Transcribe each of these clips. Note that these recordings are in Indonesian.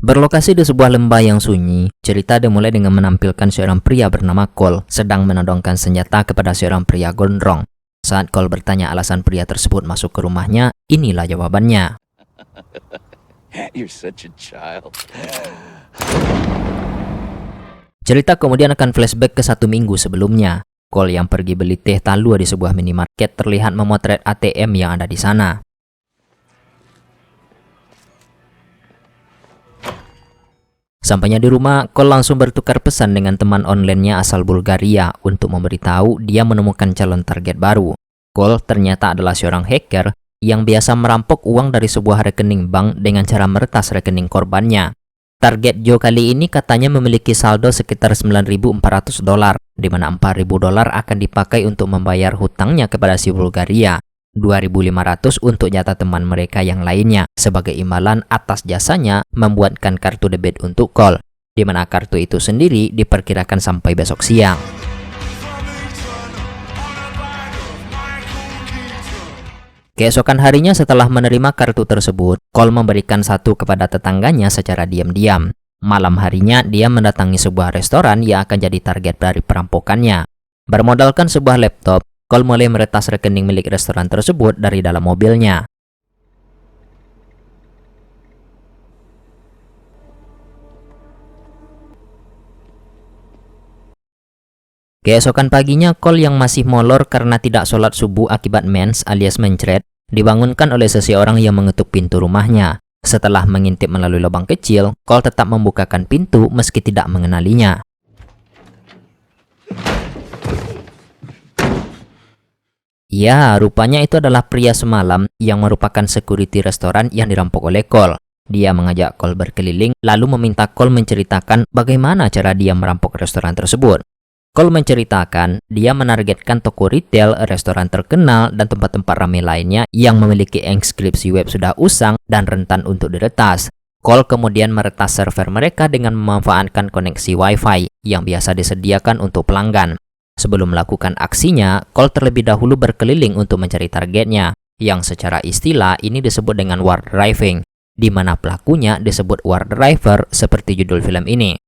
Berlokasi di sebuah lembah yang sunyi, cerita dimulai dengan menampilkan seorang pria bernama Cole sedang menodongkan senjata kepada seorang pria gondrong. Saat Cole bertanya alasan pria tersebut masuk ke rumahnya, inilah jawabannya. You're such a child. Cerita kemudian akan flashback ke 1 minggu sebelumnya. Cole yang pergi beli teh talua di sebuah minimarket terlihat memotret ATM yang ada di sana. Sampainya di rumah, Cole langsung bertukar pesan dengan teman online-nya asal Bulgaria untuk memberitahu dia menemukan calon target baru. Cole ternyata adalah seorang hacker yang biasa merampok uang dari sebuah rekening bank dengan cara meretas rekening korbannya. Target Joe kali ini katanya memiliki saldo sekitar $9.400, di mana $4.000 akan dipakai untuk membayar hutangnya kepada si Bulgaria. 2.500 untuk jatah teman mereka yang lainnya sebagai imbalan atas jasanya membuatkan kartu debit untuk Cole, di mana kartu itu sendiri diperkirakan sampai besok siang. Keesokan harinya setelah menerima kartu tersebut, Cole memberikan satu kepada tetangganya secara diam-diam. Malam harinya dia mendatangi sebuah restoran yang akan jadi target dari perampokannya. Bermodalkan sebuah laptop, Cole mulai meretas rekening milik restoran tersebut dari dalam mobilnya. Keesokan paginya, Cole yang masih molor karena tidak sholat subuh akibat mens alias mencret, dibangunkan oleh seseorang yang mengetuk pintu rumahnya. Setelah mengintip melalui lubang kecil, Cole tetap membukakan pintu meski tidak mengenalinya. Ya, rupanya itu adalah pria semalam yang merupakan security restoran yang dirampok oleh Cole. Dia mengajak Cole berkeliling, lalu meminta Cole menceritakan bagaimana cara dia merampok restoran tersebut. Cole menceritakan dia menargetkan toko retail, restoran terkenal, dan tempat-tempat ramai lainnya yang memiliki inskripsi web sudah usang dan rentan untuk diretas. Cole kemudian meretas server mereka dengan memanfaatkan koneksi Wi-Fi yang biasa disediakan untuk pelanggan. Sebelum melakukan aksinya, Cole terlebih dahulu berkeliling untuk mencari targetnya, yang secara istilah ini disebut dengan war driving, di mana pelakunya disebut war driver seperti judul film ini.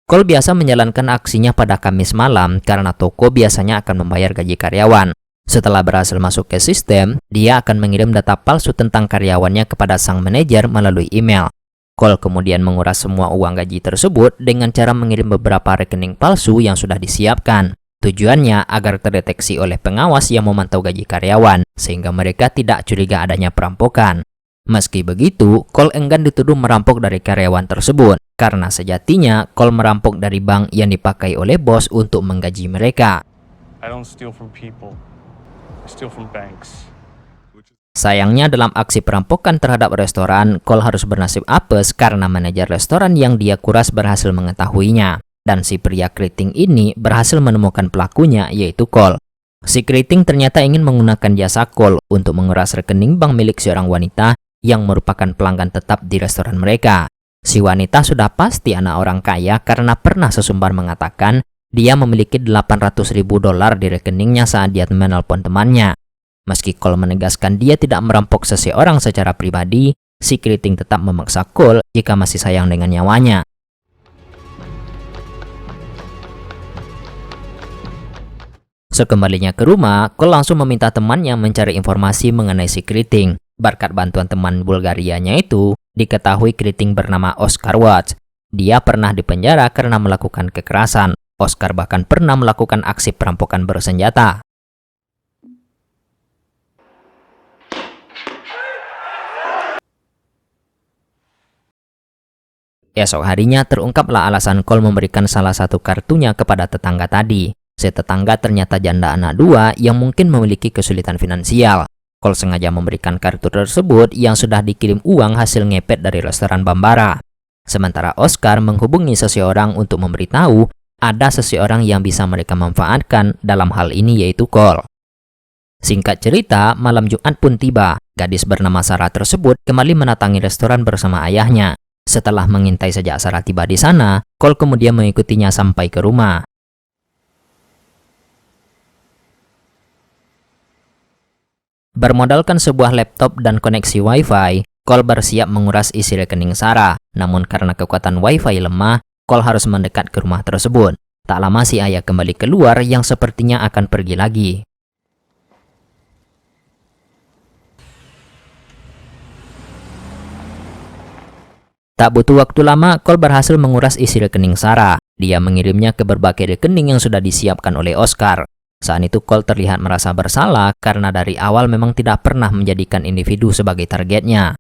Cole biasa menjalankan aksinya pada Kamis malam karena toko biasanya akan membayar gaji karyawan. Setelah berhasil masuk ke sistem, dia akan mengirim data palsu tentang karyawannya kepada sang manajer melalui email. Cole kemudian menguras semua uang gaji tersebut dengan cara mengirim beberapa rekening palsu yang sudah disiapkan. Tujuannya agar terdeteksi oleh pengawas yang memantau gaji karyawan, sehingga mereka tidak curiga adanya perampokan. Meski begitu, Cole enggan dituduh merampok dari karyawan tersebut, karena sejatinya Cole merampok dari bank yang dipakai oleh bos untuk menggaji mereka. I don't steal from people. I steal from banks. Sayangnya dalam aksi perampokan terhadap restoran, Cole harus bernasib apes karena manajer restoran yang dia kuras berhasil mengetahuinya. Dan si pria keriting ini berhasil menemukan pelakunya, yaitu Cole. Si keriting ternyata ingin menggunakan jasa Cole untuk menguras rekening bank milik seorang wanita yang merupakan pelanggan tetap di restoran mereka. Si wanita sudah pasti anak orang kaya karena pernah sesumbar mengatakan dia memiliki $800.000 di rekeningnya saat dia menelpon temannya. Meski Cole menegaskan dia tidak merampok seseorang secara pribadi, si keriting tetap memaksa Cole jika masih sayang dengan nyawanya. Sekembalinya ke rumah, Cole langsung meminta temannya mencari informasi mengenai si keriting. Berkat bantuan teman Bulgarianya itu, diketahui keriting bernama Oscar Watts. Dia pernah dipenjara karena melakukan kekerasan. Oscar bahkan pernah melakukan aksi perampokan bersenjata. Esok harinya terungkaplah alasan Cole memberikan salah satu kartunya kepada tetangga tadi. Si tetangga ternyata janda anak 2 yang mungkin memiliki kesulitan finansial. Cole sengaja memberikan kartu tersebut yang sudah dikirim uang hasil ngepet dari restoran Bambara. Sementara Oscar menghubungi seseorang untuk memberitahu ada seseorang yang bisa mereka manfaatkan dalam hal ini, yaitu Cole. Singkat cerita, malam Jumat pun tiba. Gadis bernama Sarah tersebut kembali mendatangi restoran bersama ayahnya. Setelah mengintai sejak Sarah tiba di sana, Cole kemudian mengikutinya sampai ke rumah. Bermodalkan sebuah laptop dan koneksi Wi-Fi, Cole bersiap menguras isi rekening Sarah. Namun karena kekuatan wifi lemah, Cole harus mendekat ke rumah tersebut. Tak lama si ayah kembali keluar yang sepertinya akan pergi lagi. Tak butuh waktu lama, Cole berhasil menguras isi rekening Sarah. Dia mengirimnya ke berbagai rekening yang sudah disiapkan oleh Oscar. Saat itu Cole terlihat merasa bersalah karena dari awal memang tidak pernah menjadikan individu sebagai targetnya.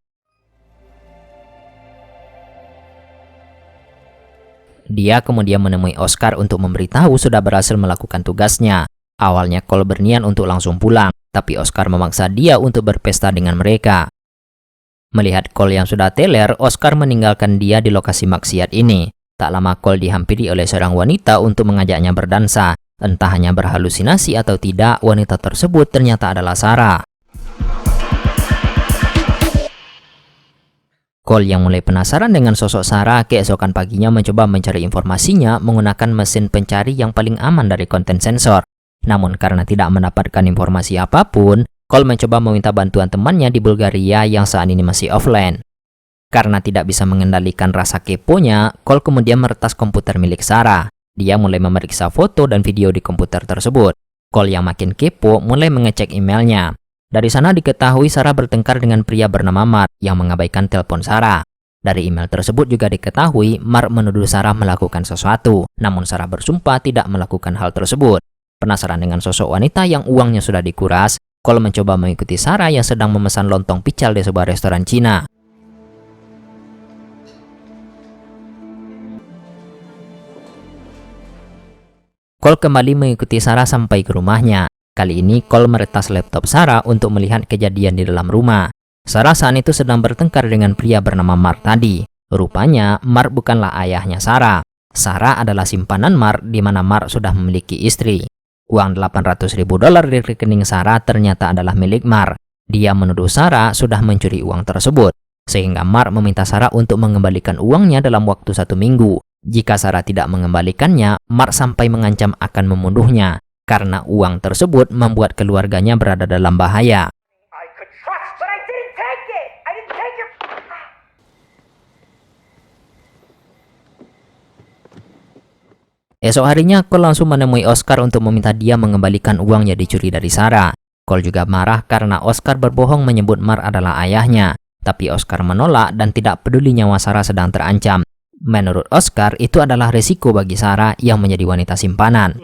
Dia kemudian menemui Oscar untuk memberitahu sudah berhasil melakukan tugasnya. Awalnya Cole berniat untuk langsung pulang, tapi Oscar memaksa dia untuk berpesta dengan mereka. Melihat Cole yang sudah teler, Oscar meninggalkan dia di lokasi maksiat ini. Tak lama Cole dihampiri oleh seorang wanita untuk mengajaknya berdansa. Entah hanya berhalusinasi atau tidak, wanita tersebut ternyata adalah Sarah. Cole yang mulai penasaran dengan sosok Sarah, keesokan paginya mencoba mencari informasinya menggunakan mesin pencari yang paling aman dari konten sensor. Namun karena tidak mendapatkan informasi apapun, Cole mencoba meminta bantuan temannya di Bulgaria yang saat ini masih offline. Karena tidak bisa mengendalikan rasa keponya, Cole kemudian meretas komputer milik Sarah. Dia mulai memeriksa foto dan video di komputer tersebut. Cole yang makin kepo mulai mengecek emailnya. Dari sana diketahui Sarah bertengkar dengan pria bernama Mark yang mengabaikan telepon Sarah. Dari email tersebut juga diketahui Mark menuduh Sarah melakukan sesuatu, namun Sarah bersumpah tidak melakukan hal tersebut. Penasaran dengan sosok wanita yang uangnya sudah dikuras, Cole mencoba mengikuti Sarah yang sedang memesan lontong pical di sebuah restoran Cina. Cole kembali mengikuti Sarah sampai ke rumahnya. Kali ini Cole meretas laptop Sarah untuk melihat kejadian di dalam rumah. Sarah saat itu sedang bertengkar dengan pria bernama Mark tadi. Rupanya Mark bukanlah ayahnya Sarah. Sarah adalah simpanan Mark di mana Mark sudah memiliki istri. Uang $800.000 di rekening Sarah ternyata adalah milik Mark. Dia menuduh Sarah sudah mencuri uang tersebut, sehingga Mark meminta Sarah untuk mengembalikan uangnya dalam waktu 1 minggu. Jika Sarah tidak mengembalikannya, Mark sampai mengancam akan membunuhnya, karena uang tersebut membuat keluarganya berada dalam bahaya. Esok harinya, Cole langsung menemui Oscar untuk meminta dia mengembalikan uang yang dicuri dari Sarah. Cole juga marah karena Oscar berbohong menyebut Mark adalah ayahnya. Tapi Oscar menolak dan tidak peduli nyawa Sarah sedang terancam. Menurut Oscar, itu adalah resiko bagi Sarah yang menjadi wanita simpanan.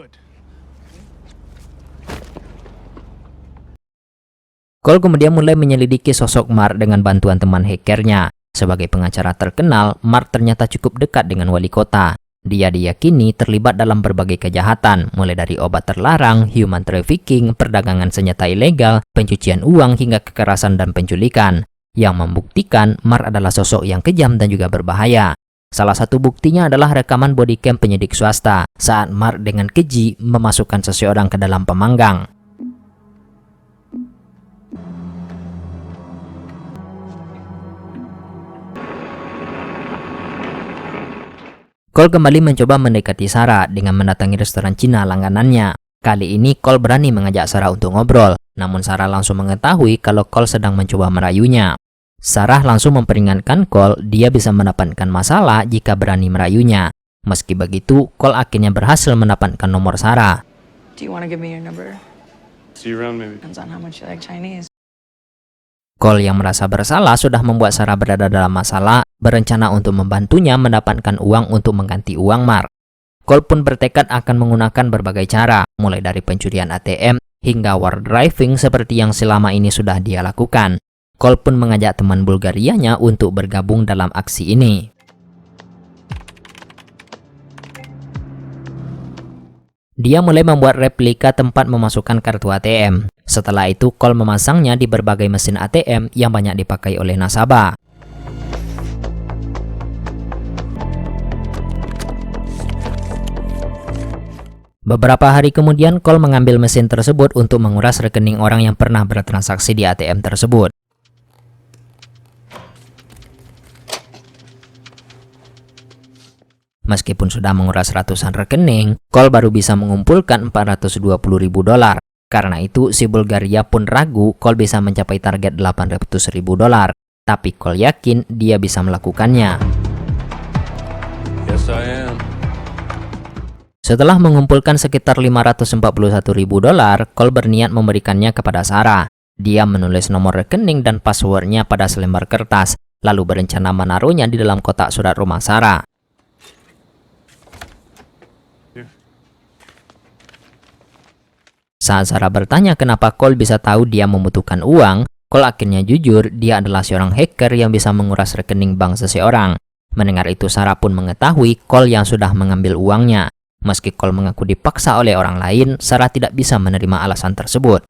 Cole kemudian mulai menyelidiki sosok Mark dengan bantuan teman hackernya. Sebagai pengacara terkenal, Mark ternyata cukup dekat dengan wali kota. Dia diyakini terlibat dalam berbagai kejahatan, mulai dari obat terlarang, human trafficking, perdagangan senjata ilegal, pencucian uang, hingga kekerasan dan penculikan, yang membuktikan Mark adalah sosok yang kejam dan juga berbahaya. Salah satu buktinya adalah rekaman bodycam penyidik swasta saat Mark dengan keji memasukkan seseorang ke dalam pemanggang. Cole kembali mencoba mendekati Sarah dengan mendatangi restoran Cina langganannya. Kali ini Cole berani mengajak Sarah untuk ngobrol, namun Sarah langsung mengetahui kalau Cole sedang mencoba merayunya. Sarah langsung memperingatkan Cole dia bisa mendapatkan masalah jika berani merayunya. Meski begitu, Cole akhirnya berhasil mendapatkan nomor Sarah. Do you want to give me your number? See you around, maybe. Depends on how much you like Chinese. Cole yang merasa bersalah sudah membuat Sarah berada dalam masalah, berencana untuk membantunya mendapatkan uang untuk mengganti uang Mark. Cole pun bertekad akan menggunakan berbagai cara, mulai dari pencurian ATM hingga war driving seperti yang selama ini sudah dia lakukan. Cole pun mengajak teman Bulgarianya untuk bergabung dalam aksi ini. Dia mulai membuat replika tempat memasukkan kartu ATM. Setelah itu, Cole memasangnya di berbagai mesin ATM yang banyak dipakai oleh nasabah. Beberapa hari kemudian, Cole mengambil mesin tersebut untuk menguras rekening orang yang pernah bertransaksi di ATM tersebut. Meskipun sudah menguras ratusan rekening, Cole baru bisa mengumpulkan $420.000. Karena itu, si Bulgaria pun ragu Cole bisa mencapai target $800.000. tapi Cole yakin dia bisa melakukannya. Yes, I am. Setelah mengumpulkan sekitar $541.000, Cole berniat memberikannya kepada Sarah. Dia menulis nomor rekening dan passwordnya pada selembar kertas, lalu berencana menaruhnya di dalam kotak surat rumah Sarah. Saat Sarah bertanya kenapa Cole bisa tahu dia membutuhkan uang, Cole akhirnya jujur dia adalah seorang hacker yang bisa menguras rekening bank seseorang. Mendengar itu, Sarah pun mengetahui Cole yang sudah mengambil uangnya. Meski Cole mengaku dipaksa oleh orang lain, Sarah tidak bisa menerima alasan tersebut.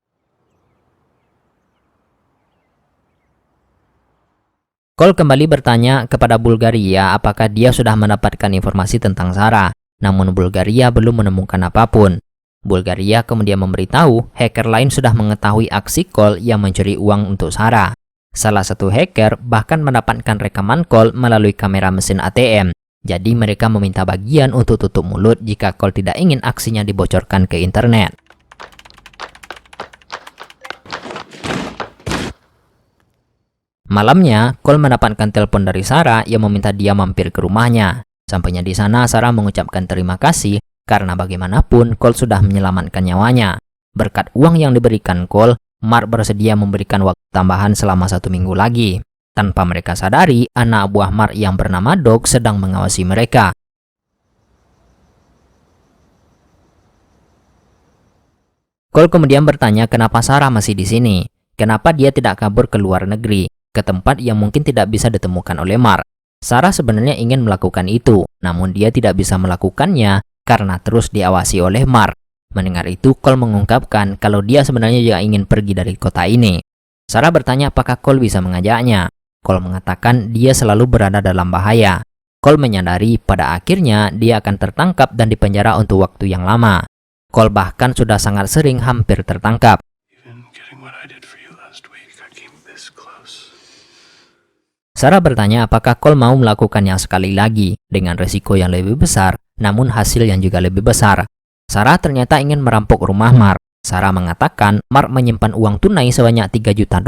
Cole kembali bertanya kepada Bulgaria apakah dia sudah mendapatkan informasi tentang Sarah, namun Bulgaria belum menemukan apapun. Bulgaria kemudian memberitahu hacker lain sudah mengetahui aksi Cole yang mencuri uang untuk Sarah. Salah satu hacker bahkan mendapatkan rekaman Cole melalui kamera mesin ATM. Jadi mereka meminta bagian untuk tutup mulut jika Cole tidak ingin aksinya dibocorkan ke internet. Malamnya, Cole mendapatkan telepon dari Sarah yang meminta dia mampir ke rumahnya. Sampainya di sana, Sarah mengucapkan terima kasih karena bagaimanapun Cole sudah menyelamatkan nyawanya. Berkat uang yang diberikan Cole, Mark bersedia memberikan waktu tambahan selama 1 minggu lagi. Tanpa mereka sadari, anak buah Mark yang bernama Doug sedang mengawasi mereka. Cole kemudian bertanya kenapa Sarah masih di sini. Kenapa dia tidak kabur ke luar negeri, ke tempat yang mungkin tidak bisa ditemukan oleh Mark. Sarah sebenarnya ingin melakukan itu, namun dia tidak bisa melakukannya karena terus diawasi oleh Mark. Mendengar itu, Cole mengungkapkan kalau dia sebenarnya juga ingin pergi dari kota ini. Sarah bertanya apakah Cole bisa mengajaknya. Cole mengatakan dia selalu berada dalam bahaya. Cole menyadari pada akhirnya dia akan tertangkap dan dipenjara untuk waktu yang lama. Cole bahkan sudah sangat sering hampir tertangkap. Sarah bertanya apakah Cole mau melakukannya sekali lagi dengan resiko yang lebih besar, namun hasil yang juga lebih besar. Sarah ternyata ingin merampok rumah Mark. Sarah mengatakan Mark menyimpan uang tunai sebanyak $3 juta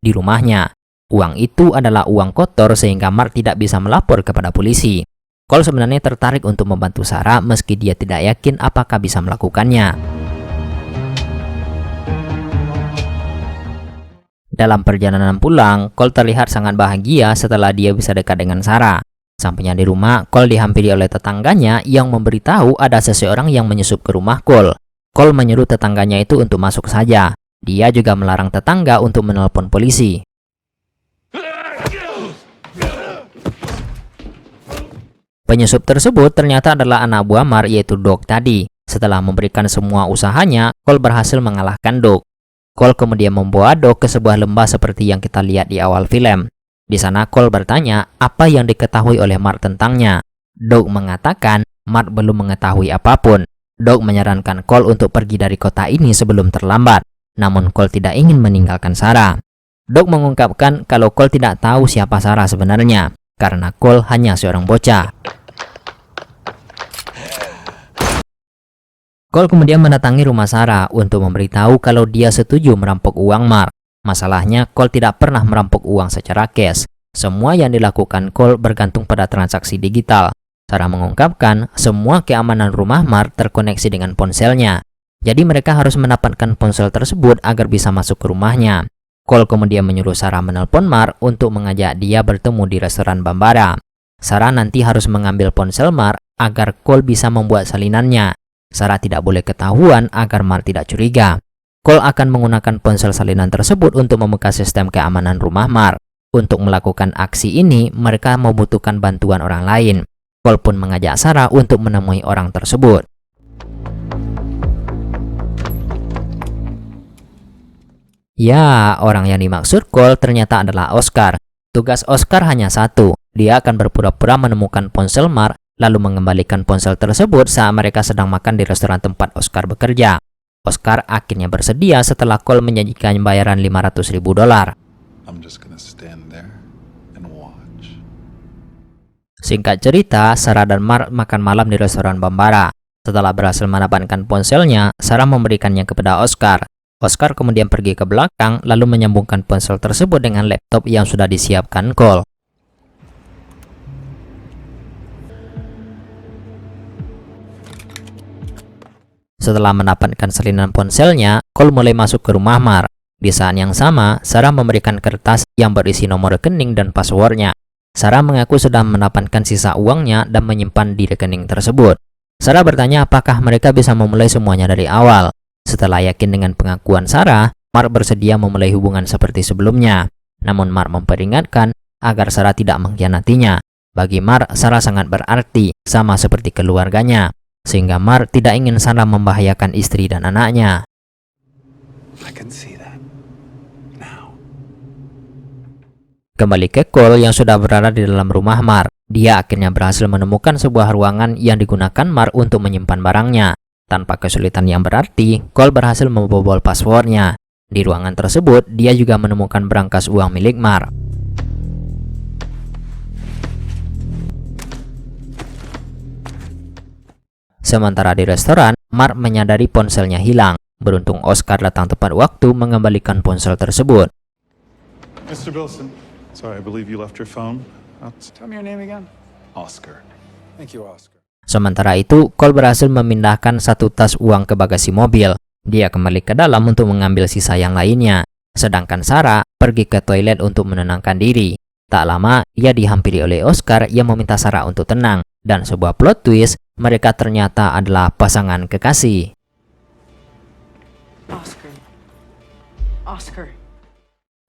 di rumahnya. Uang itu adalah uang kotor sehingga Mark tidak bisa melapor kepada polisi. Cole sebenarnya tertarik untuk membantu Sarah meski dia tidak yakin apakah bisa melakukannya. Dalam perjalanan pulang, Cole terlihat sangat bahagia setelah dia bisa dekat dengan Sarah. Sampainya di rumah, Cole dihampiri oleh tetangganya yang memberitahu ada seseorang yang menyusup ke rumah Cole. Cole menyuruh tetangganya itu untuk masuk saja. Dia juga melarang tetangga untuk menelpon polisi. Penyusup tersebut ternyata adalah anak buah Mark yaitu Doug tadi. Setelah memberikan semua usahanya, Cole berhasil mengalahkan Doug. Cole kemudian membawa Doug ke sebuah lembah seperti yang kita lihat di awal film. Di sana Cole bertanya apa yang diketahui oleh Mark tentangnya. Doug mengatakan Mark belum mengetahui apapun. Doug menyarankan Cole untuk pergi dari kota ini sebelum terlambat. Namun Cole tidak ingin meninggalkan Sarah. Doug mengungkapkan kalau Cole tidak tahu siapa Sarah sebenarnya, karena Cole hanya seorang bocah. Cole kemudian mendatangi rumah Sarah untuk memberitahu kalau dia setuju merampok uang Mark. Masalahnya, Cole tidak pernah merampok uang secara cash. Semua yang dilakukan Cole bergantung pada transaksi digital. Sarah mengungkapkan semua keamanan rumah Mark terkoneksi dengan ponselnya. Jadi mereka harus mendapatkan ponsel tersebut agar bisa masuk ke rumahnya. Cole kemudian menyuruh Sarah menelpon Mark untuk mengajak dia bertemu di restoran Bambara. Sarah nanti harus mengambil ponsel Mark agar Cole bisa membuat salinannya. Sarah tidak boleh ketahuan agar Mark tidak curiga. Cole akan menggunakan ponsel salinan tersebut untuk membuka sistem keamanan rumah Mark. Untuk melakukan aksi ini, mereka membutuhkan bantuan orang lain. Cole pun mengajak Sarah untuk menemui orang tersebut. Ya, orang yang dimaksud Cole ternyata adalah Oscar. Tugas Oscar hanya satu. Dia akan berpura-pura menemukan ponsel Mark, lalu mengembalikan ponsel tersebut saat mereka sedang makan di restoran tempat Oscar bekerja. Oscar akhirnya bersedia setelah Cole menjanjikan bayaran $500.000. Singkat cerita, Sarah dan Mark makan malam di restoran Bambara. Setelah berhasil mendapatkan ponselnya, Sarah memberikannya kepada Oscar. Oscar kemudian pergi ke belakang lalu menyambungkan ponsel tersebut dengan laptop yang sudah disiapkan Cole. Setelah mendapatkan salinan ponselnya, Cole mulai masuk ke rumah Mark. Di saat yang sama, Sarah memberikan kertas yang berisi nomor rekening dan passwordnya. Sarah mengaku sudah mendapatkan sisa uangnya dan menyimpan di rekening tersebut. Sarah bertanya apakah mereka bisa memulai semuanya dari awal. Setelah yakin dengan pengakuan Sarah, Mark bersedia memulai hubungan seperti sebelumnya. Namun Mark memperingatkan agar Sarah tidak mengkhianatinya. Bagi Mark, Sarah sangat berarti, sama seperti keluarganya. Sehingga Mark tidak ingin Sarah membahayakan istri dan anaknya. I can see that now. Kembali ke Cole yang sudah berada di dalam rumah Mark. Dia akhirnya berhasil menemukan sebuah ruangan yang digunakan Mark untuk menyimpan barangnya. Tanpa kesulitan yang berarti, Cole berhasil membobol passwordnya. Di ruangan tersebut, dia juga menemukan berangkas uang milik Mark. Sementara di restoran, Mark menyadari ponselnya hilang. Beruntung Oscar datang tepat waktu mengembalikan ponsel tersebut. Mr. Bilson, sorry, I believe you left your phone. Tell me your name again. Oscar. Thank you, Oscar. Sementara itu, Cole berhasil memindahkan satu tas uang ke bagasi mobil. Dia kembali ke dalam untuk mengambil sisa yang lainnya. Sedangkan Sarah pergi ke toilet untuk menenangkan diri. Tak lama, ia dihampiri oleh Oscar yang meminta Sarah untuk tenang. Dan sebuah plot twist, mereka ternyata adalah pasangan kekasih. Oscar. Oscar.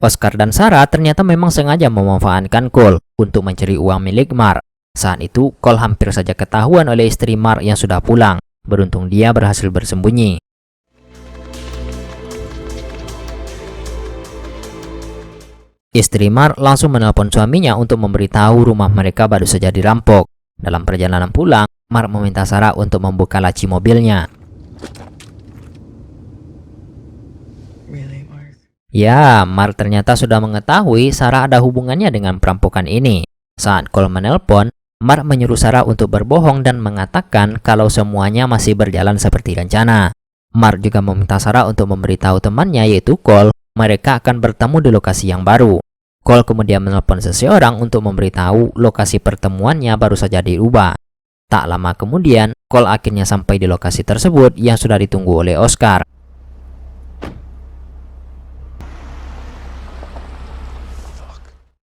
Oscar dan Sarah ternyata memang sengaja memanfaatkan Cole untuk mencuri uang milik Mark. Saat itu, Cole hampir saja ketahuan oleh istri Mark yang sudah pulang. Beruntung dia berhasil bersembunyi. Istri Mark langsung menelpon suaminya untuk memberitahu rumah mereka baru saja dirampok. Dalam perjalanan pulang, Mark meminta Sarah untuk membuka laci mobilnya. Really, Mark? Ya, Mark ternyata sudah mengetahui Sarah ada hubungannya dengan perampokan ini. Saat Cole menelpon, Mark menyuruh Sarah untuk berbohong dan mengatakan kalau semuanya masih berjalan seperti rencana. Mark juga meminta Sarah untuk memberitahu temannya yaitu Cole, mereka akan bertemu di lokasi yang baru. Cole kemudian menelpon seseorang untuk memberitahu lokasi pertemuannya baru saja diubah. Tak lama kemudian, Cole akhirnya sampai di lokasi tersebut yang sudah ditunggu oleh Oscar.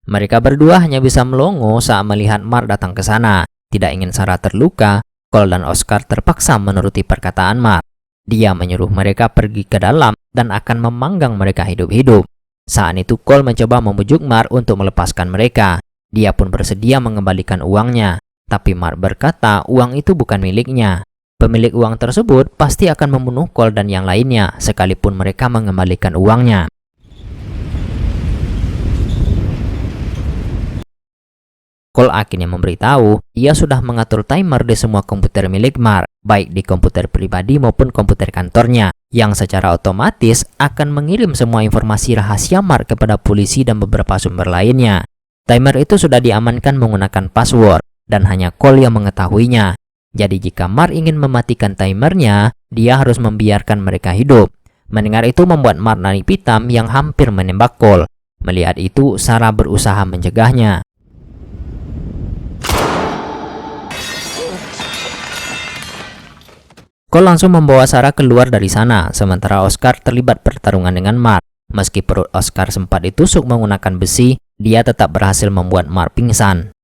Mereka berdua hanya bisa melongo saat melihat Mark datang ke sana. Tidak ingin Sarah terluka, Cole dan Oscar terpaksa menuruti perkataan Mark. Dia menyuruh mereka pergi ke dalam dan akan memanggang mereka hidup-hidup. Saat itu Cole mencoba membujuk Mark untuk melepaskan mereka. Dia pun bersedia mengembalikan uangnya. Tapi Mark berkata uang itu bukan miliknya. Pemilik uang tersebut pasti akan membunuh Cole dan yang lainnya sekalipun mereka mengembalikan uangnya. Cole akhirnya memberitahu ia sudah mengatur timer di semua komputer milik Mark, baik di komputer pribadi maupun komputer kantornya, yang secara otomatis akan mengirim semua informasi rahasia Mark kepada polisi dan beberapa sumber lainnya. Timer itu sudah diamankan menggunakan password, dan hanya Cole yang mengetahuinya. Jadi jika Mark ingin mematikan timernya, dia harus membiarkan mereka hidup. Mendengar itu membuat Mark naik pitam yang hampir menembak Cole. Melihat itu, Sarah berusaha mencegahnya. Cole langsung membawa Sarah keluar dari sana, sementara Oscar terlibat pertarungan dengan Mark. Meski perut Oscar sempat ditusuk menggunakan besi, dia tetap berhasil membuat Mark pingsan.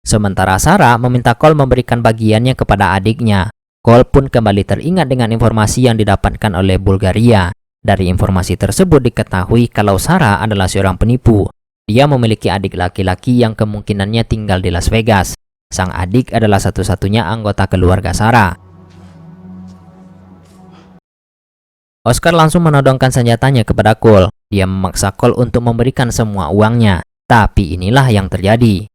Sementara Sarah meminta Cole memberikan bagiannya kepada adiknya. Cole pun kembali teringat dengan informasi yang didapatkan oleh Bulgaria. Dari informasi tersebut diketahui kalau Sarah adalah seorang penipu. Dia memiliki adik laki-laki yang kemungkinannya tinggal di Las Vegas. Sang adik adalah satu-satunya anggota keluarga Sarah. Oscar langsung menodongkan senjatanya kepada Cole. Dia memaksa Cole untuk memberikan semua uangnya. Tapi inilah yang terjadi.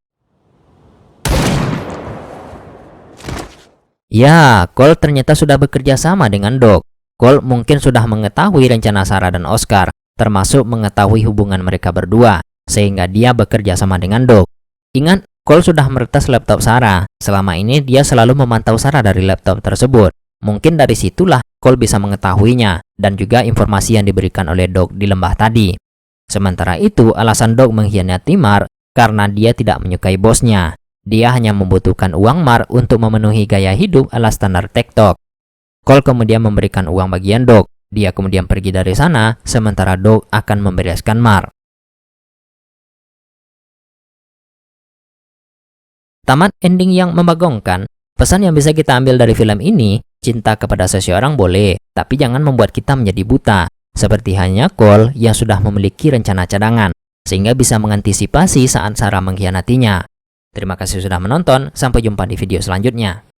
Ya, Cole ternyata sudah bekerja sama dengan Doc. Cole mungkin sudah mengetahui rencana Sarah dan Oscar, termasuk mengetahui hubungan mereka berdua, sehingga dia bekerja sama dengan Doc. Ingat, Cole sudah meretas laptop Sarah. Selama ini dia selalu memantau Sarah dari laptop tersebut. Mungkin dari situlah Cole bisa mengetahuinya dan juga informasi yang diberikan oleh Doug di lembah tadi. Sementara itu, alasan Doug mengkhianati Mark karena dia tidak menyukai bosnya. Dia hanya membutuhkan uang Mark untuk memenuhi gaya hidup ala standar TikTok. Cole kemudian memberikan uang bagian Doug. Dia kemudian pergi dari sana, sementara Doug akan membereskan Mark. Tamat ending yang membagongkan, pesan yang bisa kita ambil dari film ini, cinta kepada seseorang boleh, tapi jangan membuat kita menjadi buta. Seperti hanya Cole yang sudah memiliki rencana cadangan, sehingga bisa mengantisipasi saat Sarah mengkhianatinya. Terima kasih sudah menonton, sampai jumpa di video selanjutnya.